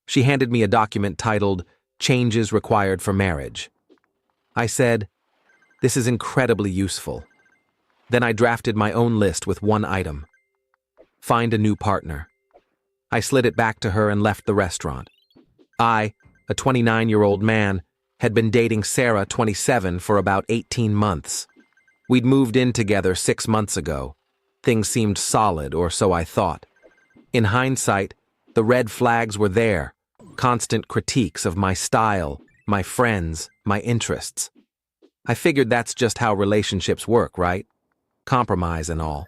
She handed me a document titled Changes Required for Marriage. I said, "This is incredibly useful." Then I drafted my own list with one item. Find a new partner. I slid it back to her and left the restaurant. I, a 29-year-old man, had been dating Sarah, 27, for about 18 months. We'd moved in together 6 months ago. Things seemed solid, or so I thought. In hindsight, the red flags were there, constant critiques of my style, my friends, my interests. I figured that's just how relationships work, right? Compromise and all.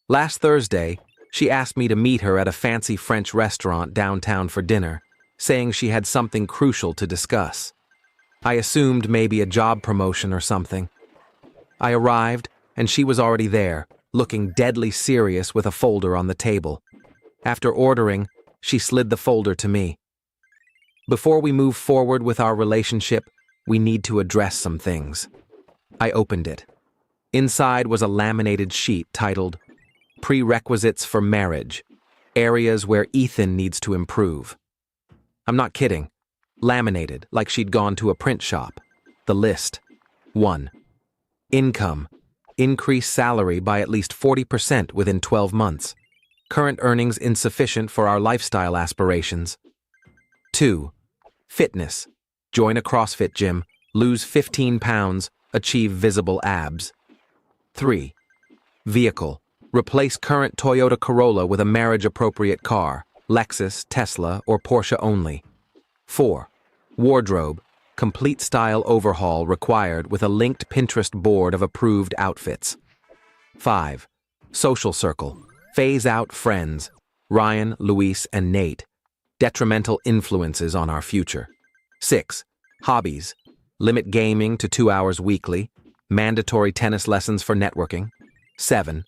Last Thursday, she asked me to meet her at a fancy French restaurant downtown for dinner, saying she had something crucial to discuss. I assumed maybe a job promotion or something. I arrived, and she was already there, looking deadly serious with a folder on the table. After ordering, she slid the folder to me. Before we move forward with our relationship, we need to address some things. I opened it. Inside was a laminated sheet titled Prerequisites for Marriage, Areas Where Ethan Needs to Improve. I'm not kidding. Laminated, like she'd gone to a print shop. The list. 1. Income. Increase salary by at least 40% within 12 months. Current earnings insufficient for our lifestyle aspirations. 2. Fitness. Join a CrossFit gym, lose 15 pounds, achieve visible abs. 3. Vehicle. Replace current Toyota Corolla with a marriage-appropriate car, Lexus, Tesla, or Porsche only. 4. Wardrobe. Complete style overhaul required with a linked Pinterest board of approved outfits. 5. Social circle. Phase out friends, Ryan, Luis, and Nate. Detrimental influences on our future. 6. Hobbies. Limit gaming to 2 hours weekly. Mandatory tennis lessons for networking. 7.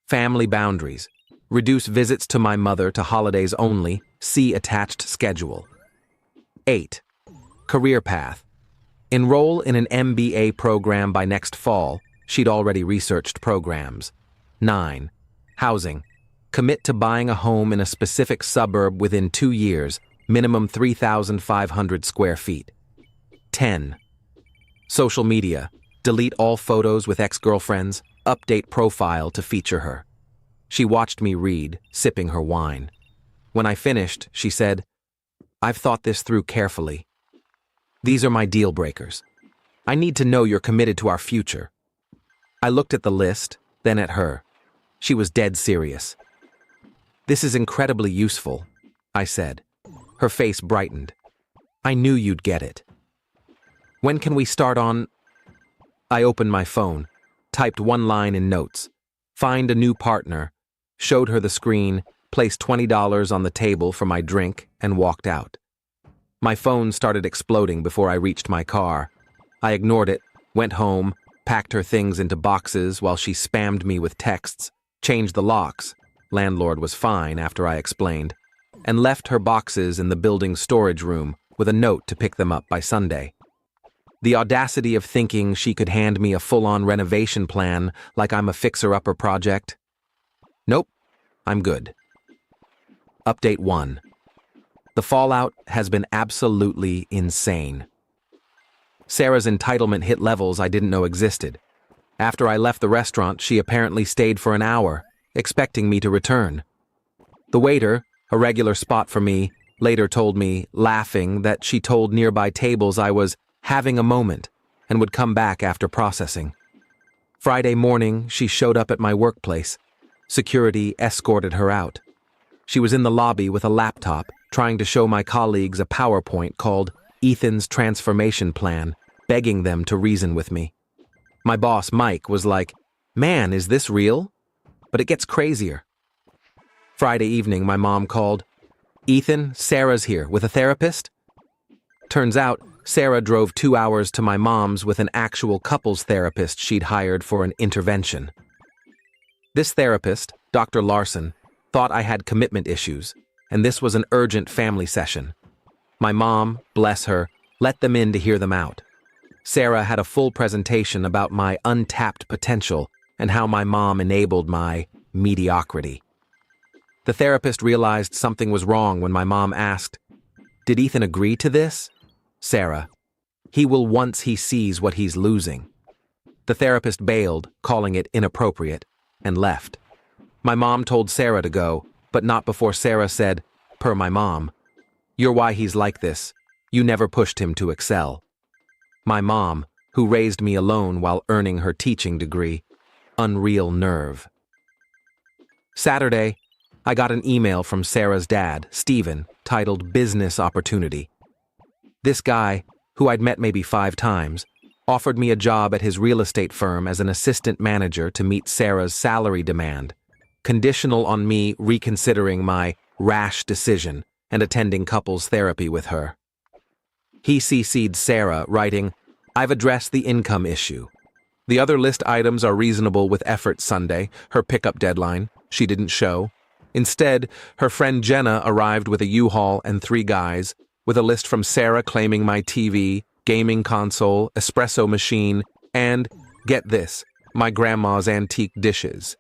Family boundaries. Reduce visits to my mother to holidays only. See attached schedule. 8. Career path. Enroll in an MBA program by next fall. She'd already researched programs. 9. Housing. Commit to buying a home in a specific suburb within 2 years, minimum 3,500 square feet. 10. Social media. Delete all photos with ex-girlfriends. Update profile to feature her. She watched me read, sipping her wine. When I finished, she said, "I've thought this through carefully. These are my deal breakers. I need to know you're committed to our future." I looked at the list, then at her. She was dead serious. "This is incredibly useful," I said. Her face brightened. "I knew you'd get it. When can we start on—" I opened my phone, typed one line in notes. Find a new partner, showed her the screen, placed $20 on the table for my drink, and walked out. My phone started exploding before I reached my car. I ignored it, went home, packed her things into boxes while she spammed me with texts, changed the locks, landlord was fine after I explained, and left her boxes in the building's storage room with a note to pick them up by Sunday. The audacity of thinking she could hand me a full-on renovation plan like I'm a fixer-upper project. Nope, I'm good. Update 1. The fallout has been absolutely insane. Sarah's entitlement hit levels I didn't know existed. After I left the restaurant, she apparently stayed for an hour, expecting me to return. The waiter, a regular spot for me, later told me, laughing, that she told nearby tables I was having a moment and would come back after processing. Friday morning, she showed up at my workplace. Security escorted her out. She was in the lobby with a laptop, trying to show my colleagues a PowerPoint called Ethan's Transformation Plan, begging them to reason with me. My boss, Mike, was like, "Man, is this real?" But it gets crazier. Friday evening, my mom called. "Ethan, Sarah's here with a therapist?" Turns out, Sarah drove 2 hours to my mom's with an actual couples therapist she'd hired for an intervention. This therapist, Dr. Larson, thought I had commitment issues, and this was an urgent family session. My mom, bless her, let them in to hear them out. Sarah had a full presentation about my untapped potential and how my mom enabled my mediocrity. The therapist realized something was wrong when my mom asked, "Did Ethan agree to this?" Sarah, "He will once he sees what he's losing." The therapist bailed, calling it inappropriate, and left. My mom told Sarah to go, but not before Sarah said, per my mom, "You're why he's like this. You never pushed him to excel." My mom, who raised me alone while earning her teaching degree, unreal nerve. Saturday, I got an email from Sarah's dad, Stephen, titled Business Opportunity. This guy, who I'd met maybe 5 times, offered me a job at his real estate firm as an assistant manager to meet Sarah's salary demand, conditional on me reconsidering my rash decision and attending couples therapy with her. He CC'd Sarah, writing, "I've addressed the income issue. The other list items are reasonable with effort Sunday, her pickup deadline. She didn't show. Instead, her friend Jenna arrived with a U-Haul and 3 guys, with a list from Sarah claiming my TV, gaming console, espresso machine, and, get this, my grandma's antique dishes.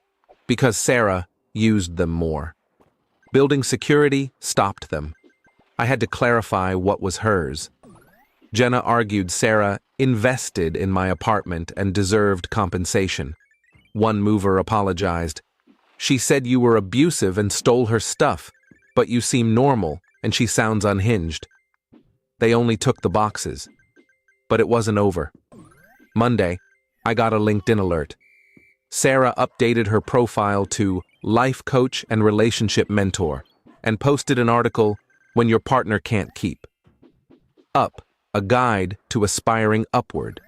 Because Sarah used them more. Building security stopped them. I had to clarify what was hers. Jenna argued Sarah invested in my apartment and deserved compensation. One mover apologized. "She said you were abusive and stole her stuff, but you seem normal and she sounds unhinged." They only took the boxes. But it wasn't over. Monday, I got a LinkedIn alert. Sarah updated her profile to life coach and relationship mentor and posted an article, "When Your Partner Can't Keep." Up, a guide to aspiring upward.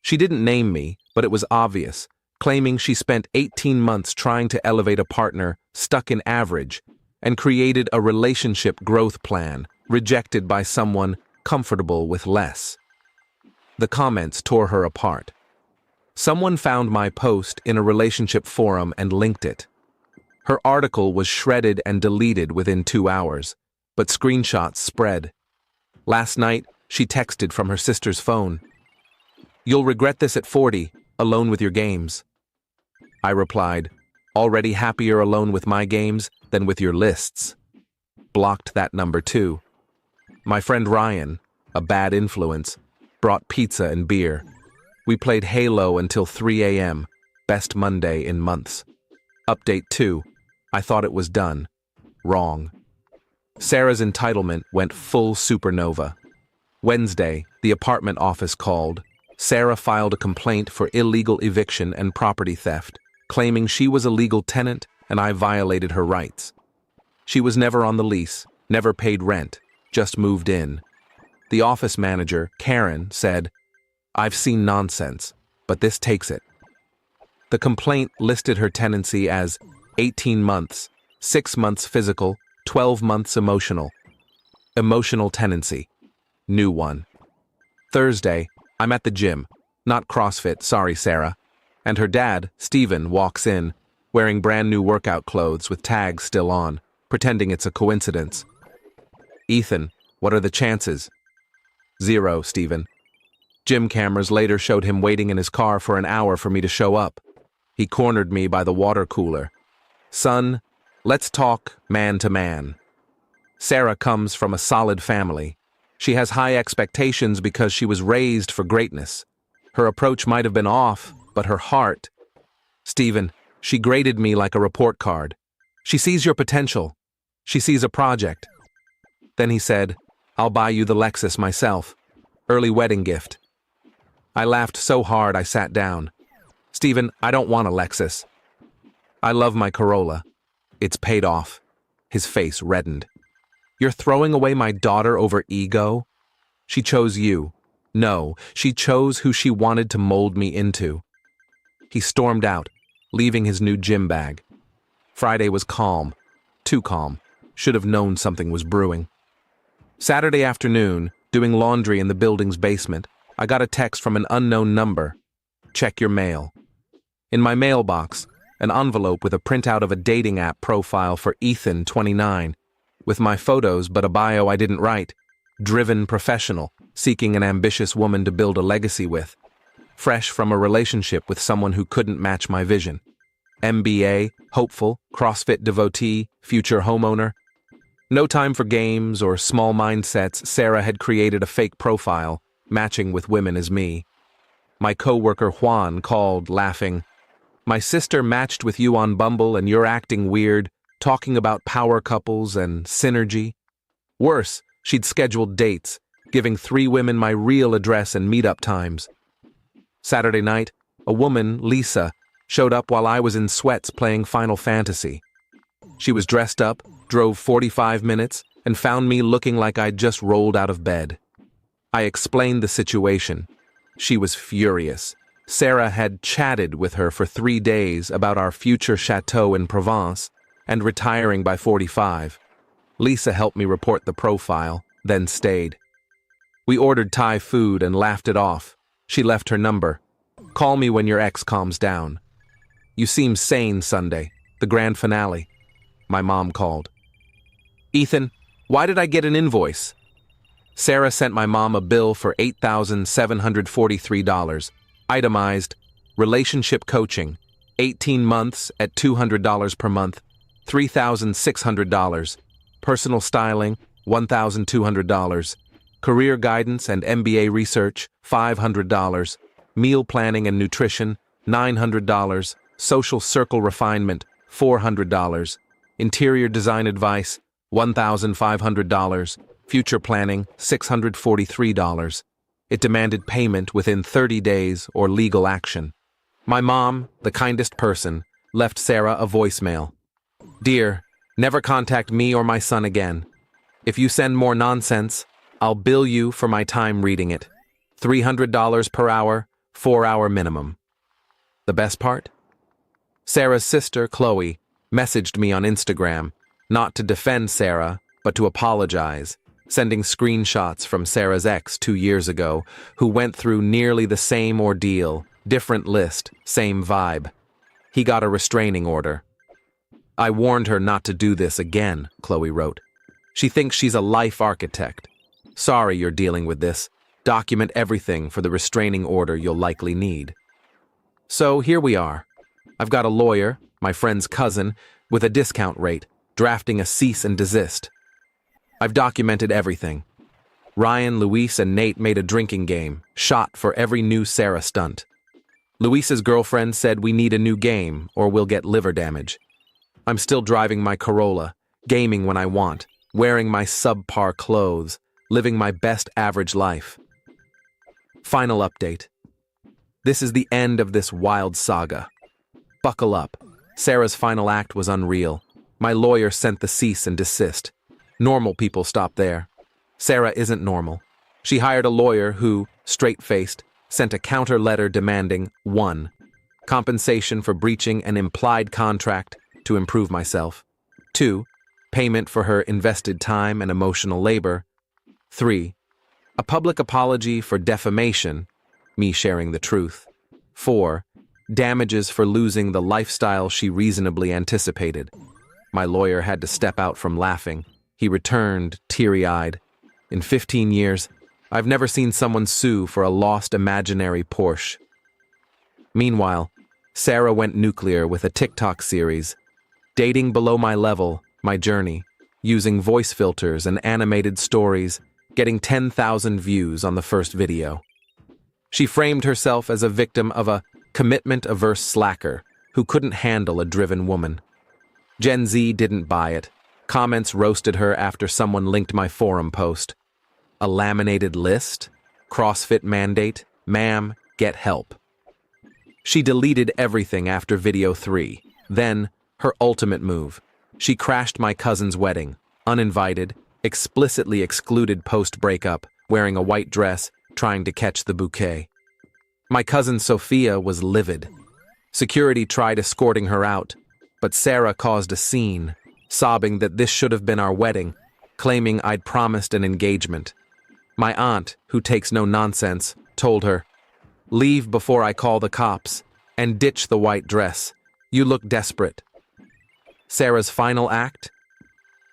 She didn't name me, but it was obvious, claiming she spent 18 months trying to elevate a partner stuck in average and created a relationship growth plan rejected by someone comfortable with less. The comments tore her apart. Someone found my post in a relationship forum and linked it. Her article was shredded and deleted within 2 hours, but screenshots spread. Last night, she texted from her sister's phone. "You'll regret this at 40, alone with your games." I replied, "Already happier alone with my games than with your lists." Blocked that number too. My friend Ryan, a bad influence, brought pizza and beer. We played Halo until 3 a.m., best Monday in months. Update 2, I thought it was done. Wrong. Sarah's entitlement went full supernova. Wednesday, the apartment office called. Sarah filed a complaint for illegal eviction and property theft, claiming she was a legal tenant and I violated her rights. She was never on the lease, never paid rent, just moved in. The office manager, Karen, said, "I've seen nonsense, but this takes it." The complaint listed her tenancy as 18 months, 6 months physical, 12 months emotional. Emotional tenancy. New one. Thursday, I'm at the gym. Not CrossFit, sorry Sarah. And her dad, Stephen, walks in, wearing brand new workout clothes with tags still on, pretending it's a coincidence. "Ethan, what are the chances?" "0, Stephen." Gym cameras later showed him waiting in his car for an hour for me to show up. He cornered me by the water cooler. "Son, let's talk man to man." Sarah comes from a solid family. She has high expectations because she was raised for greatness. Her approach might have been off, but her heart. "Stephen, she graded me like a report card. She sees your potential. She sees a project." Then he said, "I'll buy you the Lexus myself. Early wedding gift." I laughed so hard I sat down. "Stephen, I don't want a Lexus. I love my Corolla. It's paid off." His face reddened. "You're throwing away my daughter over ego? She chose you. No, she chose who she wanted to mold me into." He stormed out, leaving his new gym bag. Friday was calm. Too calm. Should have known something was brewing. Saturday afternoon, doing laundry in the building's basement, I got a text from an unknown number. "Check your mail." In my mailbox, an envelope with a printout of a dating app profile for Ethan, 29, with my photos but a bio I didn't write. Driven professional, seeking an ambitious woman to build a legacy with. Fresh from a relationship with someone who couldn't match my vision. MBA, hopeful, CrossFit devotee, future homeowner. No time for games or small mindsets, Sarah had created a fake profile, matching with women as me. My coworker Juan called, laughing, "My sister matched with you on Bumble and you're acting weird, talking about power couples and synergy." Worse, she'd scheduled dates, giving 3 women my real address and meetup times. Saturday night, a woman, Lisa, showed up while I was in sweats playing Final Fantasy. She was dressed up, drove 45 minutes, and found me looking like I'd just rolled out of bed. I explained the situation. She was furious. Sarah had chatted with her for 3 days about our future chateau in Provence and retiring by 45. Lisa helped me report the profile, then stayed. We ordered Thai food and laughed it off. She left her number. "Call me when your ex calms down." "You seem sane Sunday, the grand finale." My mom called. "Ethan, why did I get an invoice?" Sarah sent my mom a bill for $8,743, itemized, relationship coaching, 18 months at $200 per month, $3,600, personal styling, $1,200, career guidance and MBA research, $500, meal planning and nutrition, $900, social circle refinement, $400, interior design advice, $1,500, future planning, $643. It demanded payment within 30 days or legal action. My mom, the kindest person, left Sarah a voicemail. "Dear, never contact me or my son again. If you send more nonsense, I'll bill you for my time reading it. $300 per hour, 4-hour minimum." The best part? Sarah's sister, Chloe, messaged me on Instagram, not to defend Sarah, but to apologize, sending screenshots from Sarah's ex 2 years ago, who went through nearly the same ordeal, different list, same vibe. He got a restraining order. "I warned her not to do this again," Chloe wrote. "She thinks she's a life architect. Sorry you're dealing with this. Document everything for the restraining order you'll likely need." So here we are. I've got a lawyer, my friend's cousin, with a discount rate, drafting a cease and desist. I've documented everything. Ryan, Luis, and Nate made a drinking game, shot for every new Sarah stunt. Luis's girlfriend said we need a new game or we'll get liver damage. I'm still driving my Corolla, gaming when I want, wearing my subpar clothes, living my best average life. Final update. This is the end of this wild saga. Buckle up. Sarah's final act was unreal. My lawyer sent the cease and desist. Normal people stop there. Sarah isn't normal. She hired a lawyer who, straight-faced, sent a counter letter demanding 1. Compensation for breaching an implied contract to improve myself. 2. Payment for her invested time and emotional labor. 3. A public apology for defamation, me sharing the truth. 4. Damages for losing the lifestyle she reasonably anticipated. My lawyer had to step out from laughing. He returned, teary-eyed. In 15 years, I've never seen someone sue for a lost imaginary Porsche. Meanwhile, Sarah went nuclear with a TikTok series, Dating Below My Level, My Journey, using voice filters and animated stories, getting 10,000 views on the first video. She framed herself as a victim of a commitment-averse slacker who couldn't handle a driven woman. Gen Z didn't buy it. Comments roasted her after someone linked my forum post. A laminated list? CrossFit mandate? Ma'am, get help. She deleted everything after video 3. Then, her ultimate move. She crashed my cousin's wedding, uninvited, explicitly excluded post-breakup, wearing a white dress, trying to catch the bouquet. My cousin Sophia was livid. Security tried escorting her out, but Sarah caused a scene, sobbing that this should have been our wedding, claiming I'd promised an engagement. My aunt, who takes no nonsense, told her, "Leave before I call the cops, and ditch the white dress. You look desperate." Sarah's final act?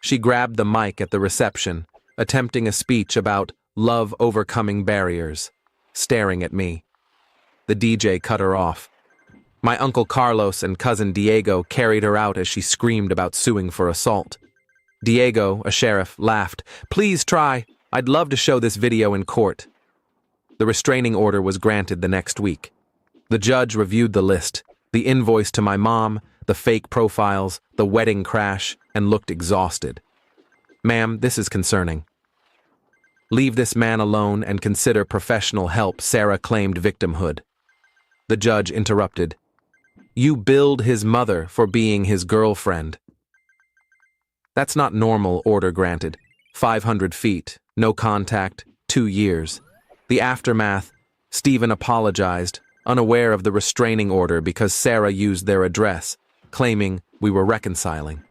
She grabbed the mic at the reception, attempting a speech about love overcoming barriers, staring at me. The DJ cut her off. My uncle Carlos and cousin Diego carried her out as she screamed about suing for assault. Diego, a sheriff, laughed. "Please try. I'd love to show this video in court." The restraining order was granted the next week. The judge reviewed the list, the invoice to my mom, the fake profiles, the wedding crash, and looked exhausted. "Ma'am, this is concerning." "Leave this man alone and consider professional help," Sarah claimed victimhood. The judge interrupted. "You billed his mother for being his girlfriend." "That's not normal," order granted. 500 feet, no contact, 2 years. The aftermath, Stephen apologized, unaware of the restraining order because Sarah used their address, claiming we were reconciling.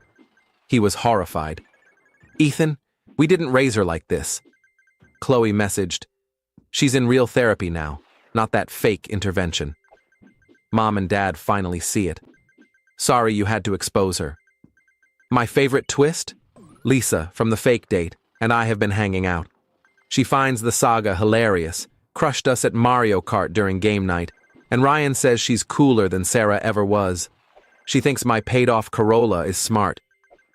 He was horrified. "Ethan, we didn't raise her like this." Chloe messaged, "She's in real therapy now, not that fake intervention." Mom and Dad finally see it. "Sorry you had to expose her." My favorite twist? Lisa, from the fake date, and I have been hanging out. She finds the saga hilarious, crushed us at Mario Kart during game night, and Ryan says she's cooler than Sarah ever was. She thinks my paid-off Corolla is smart.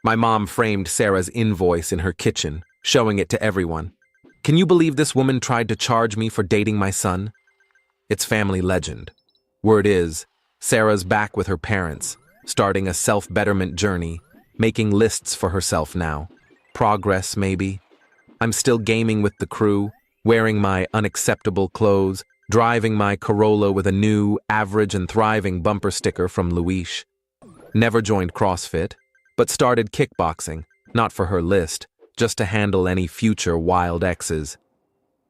My mom framed Sarah's invoice in her kitchen, showing it to everyone. Can you believe this woman tried to charge me for dating my son? It's family legend. Word is, Sarah's back with her parents, starting a self-betterment journey, making lists for herself now. Progress, maybe. I'm still gaming with the crew, wearing my unacceptable clothes, driving my Corolla with a new, average and thriving bumper sticker from Luis. Never joined CrossFit, but started kickboxing, not for her list, just to handle any future wild exes.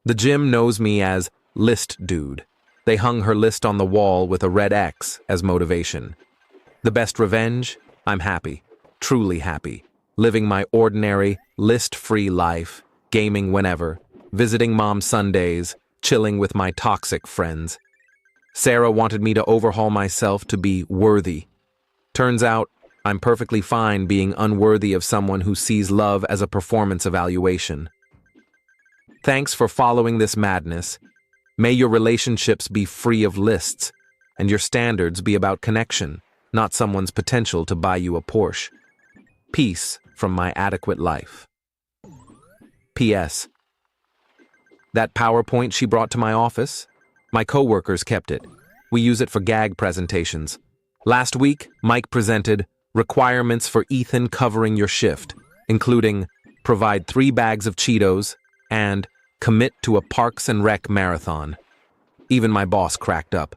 The gym knows me as List Dude. They hung her list on the wall with a red X as motivation. The best revenge? I'm happy, truly happy, living my ordinary, list-free life, gaming whenever, visiting Mom Sundays, chilling with my toxic friends. Sarah wanted me to overhaul myself to be worthy. Turns out, I'm perfectly fine being unworthy of someone who sees love as a performance evaluation. Thanks for following this madness. May your relationships be free of lists, and your standards be about connection, not someone's potential to buy you a Porsche. Peace from my adequate life. P.S. That PowerPoint she brought to my office? My coworkers kept it. We use it for gag presentations. Last week, Mike presented requirements for Ethan covering your shift, including provide 3 bags of Cheetos and commit to a Parks and Rec marathon. Even my boss cracked up.